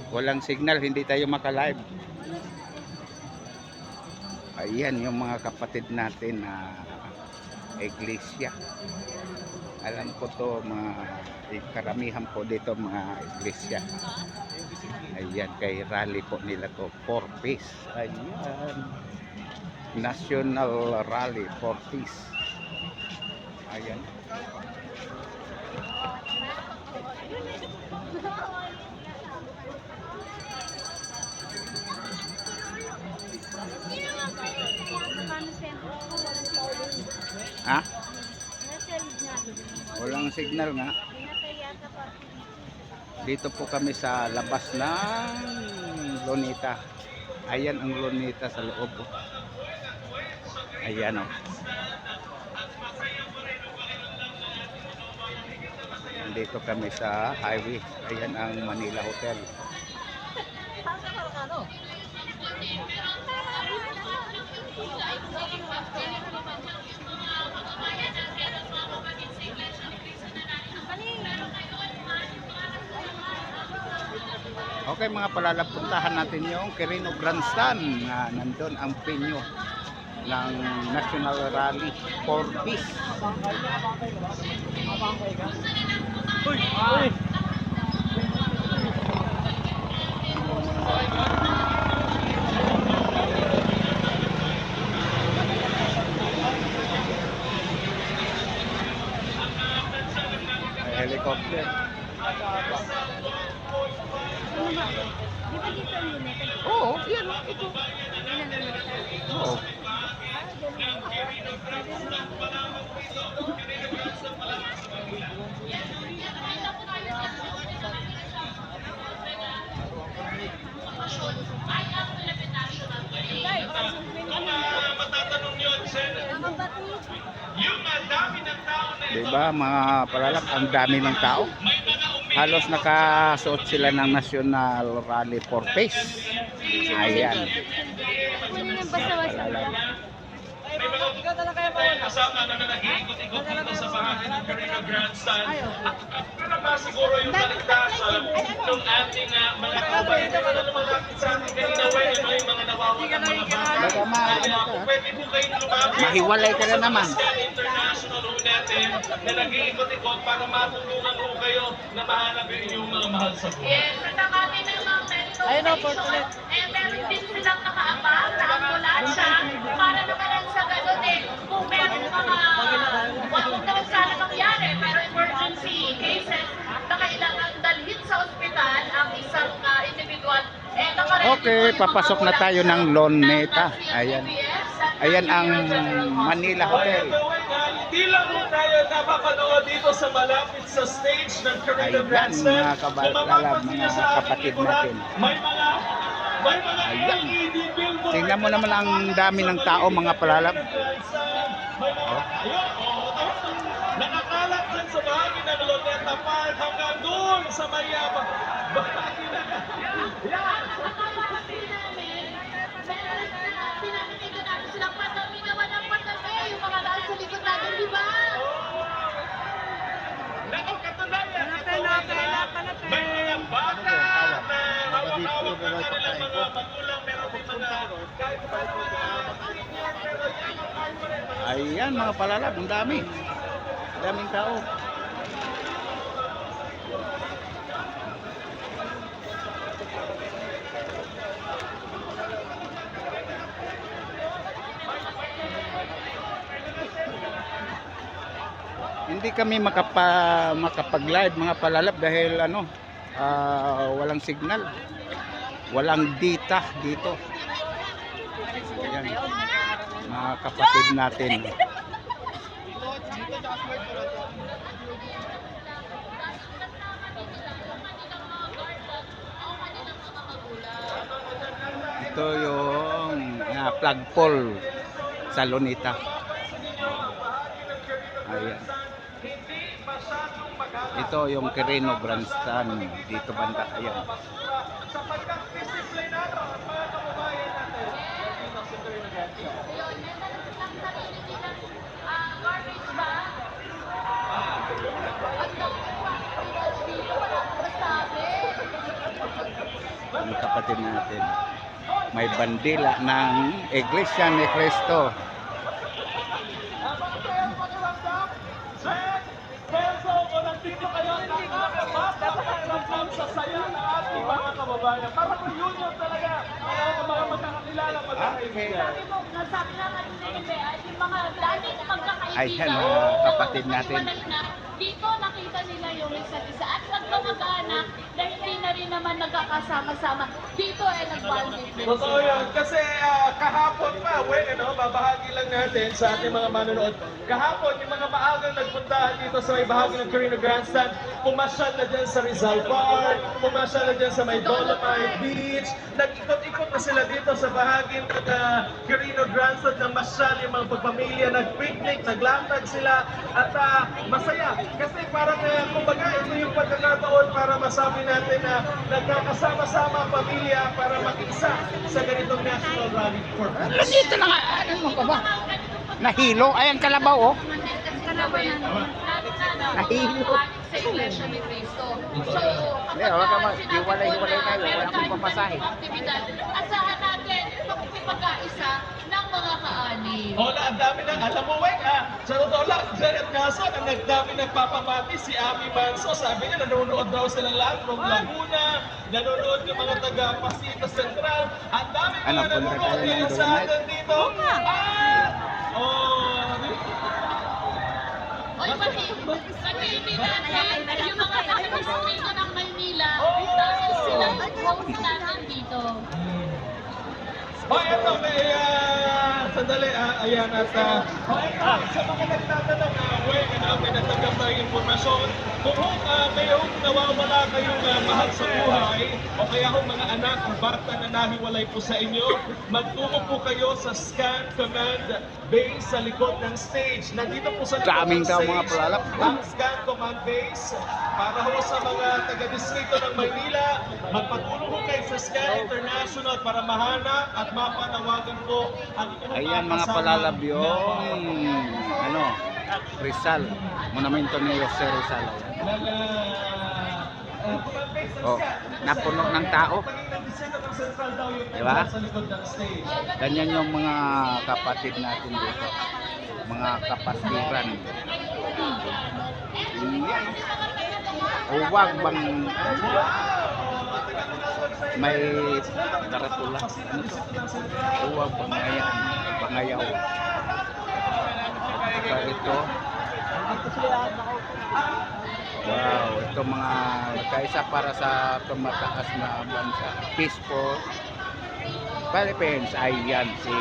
Walang signal, hindi tayo maka-live. Ayan yung mga kapatid natin na iglesia. Alam ko to mga karamihan po dito mga iglesia. Ayan, kay rally po nila to, 4 Peace. Ayan, National Rally 4 Peace. Ayan. Ha? Walang signal nga. Dito po kami sa labas ng Luneta. Ayan ang Luneta sa loob. Ayan o. Dito kami sa highway. Ayan ang Manila Hotel. Okay mga palalab, puntahan natin yung Quirino Grandstand na nandun ang venue ng National Rally 4 Peace. Helicopter. Di ba dito ang United? Oo, yan o, ito. Oo. Diba mga palalak, ang dami ng tao. Halos nakasuot sila ng National Rally 4 Peace. Ayan. Palalak. Kasama na nag-iikot-ikot dito sa bahagi ng Quirino Grandstand. Para ba siguro yung kaligtasan ng ating mga kabaitan na lumalapit sa ating kanina, yung mga nawawalan mga bata. Kaya kung pwede po kayong lumapit, Mahiwalay ka na naman. International ho natin na nag-iikot-ikot para matulungan ho kayo na mahanap yung inyong mga mahal sa buhay. Yes, sa kami ng mga mental meron din silang nakaabang na ambulansya para naman sa ganun kung meron mga huwag naman sana mangyari pero emergency cases na kailangan dalhin sa ospital ang isang individual. Okay, papasok na tayo ng Luneta. Ayan. Ayan ang Manila Hotel. Hindi lang po tayo napapanood dito sa malapit sa stage ng Quirino Ayan, Grandstand. mga kabalalab, mga kapatid natin. May mga Ayan. LED billboard. Tingnan mo naman ang dami ng tao, mga palalab. Oh. Nakakalat dyan sa bahagi ng Luneta Park hanggang doon sa Mayabang. Bahagi na. Pinamimigyan natin silang patabi naman ang patabi, yung mga dahil sa likod natin, di ba? Nako, katunayan. May mga bata na hawak-hawak ng kanilang mga magulang, meron din mga kahit pa Ayan mga palalab, ang dami. Daming tao. Hindi kami makapag-live mga palalab dahil walang signal. Walang data dito. Ayan, mga kapatid natin. Ito yung flagpole sa Luneta. Ayan. Ito yung Quirino Grandstand dito banda. Ayan. sa pagkakdisiplinado ang mga kababayan natin. Garbage ba? Ang dami pa. Wala akong masabi. Mga kapatid natin. May bandila ng Iglesia ni Cristo. Peso, kung nandito kayo, nakakapagpaparamdam sa saya ng ating mga kababayan. Parang reunion talaga. Mga magkakakilala, magkakaibigan. Nasabi nga kanina ni Bea, yung mga dating magkakaibigan. Ayan, mga kapatid natin. Dito nakita nila yung isa't isa. At nagkamag-anak na hindi na rin naman nagkakasama-sama. Dito ay nag-bonding. Totoo yan. Kasi kahapon pa, babahagi lang natin sa ating mga manonood. Kahapon, yung mga maagang nagpuntahan dito sa may bahagi ng Quirino Grandstand, pumasyal na dyan sa Rizal Park, pumasyal na dyan sa may Dolomite Beach, nag-ikot-ikot na sila dito sa bahagi ng Quirino Grandstand ng masyal, yung mga pagpamilya, nag-picnic, naglatag sila, at masaya. Kasi parang, kumbaga, ito yung pagkakataon para masabi natin na nagkakasama-sama ang pamilya para mag-isa sa ganitong National Rally for Peace. Nandito na nga. Ano ka ba? Nahilo. Ayan, kalabaw, oh. Nahilo. Sa Iglesia ni Cristo. So, Hindi, wala ka hiwalay-hiwalay tayo. Wala kang pamasahe. aktibidad, asahan natin pagkakaisa ng mga kaani. Hola, ang dami na, alam mo, Weng, sa totoo lang, Janet Nason, ang nagdami nagpapamati si Ami Manso. Sabi niya, nanonood daw sila lahat from Laguna, nanonood yung mga taga Pasita Central. Ang dami Ano, mga punta nanonood tayo ng dito sa Dolomite? atin dito. Oy, pati hindi natin yung mga taga-distrito ng Maynila dahil sila ang host natin dito. Eto, may, sandali, ayan at, sa mga nagtatanong, Weng, may nagtanggap na impormasyon, kung mayroong nawawala kayong mahal sa buhay, o kaya kung mga anak o bata na nahiwalay po sa inyo, magtungo po kayo sa Scan Command Base sa likod ng stage. Nandito po sa likod Daming ng daw stage, mga palalap. ang Scan Command Base, para ho sa mga taga-distrito ng Maynila, magpatulong ho kayo sa Scan International para mahanap at mapanawagan po ang inyong Ayan, mga kasama palalab na yung ano, Rizal. Monumento ni Jose Rizal. Oh, napuno ng tao. Diba? Ganyan yung mga kapatid natin dito. Mga kapatiran. Yan. Huwag bang may karatula. Ano to? Huwag bangayaw. Saka ito. Wow, ito mga nagkaisa para sa tumataas na bansa. Peaceful Philippines. Ayan si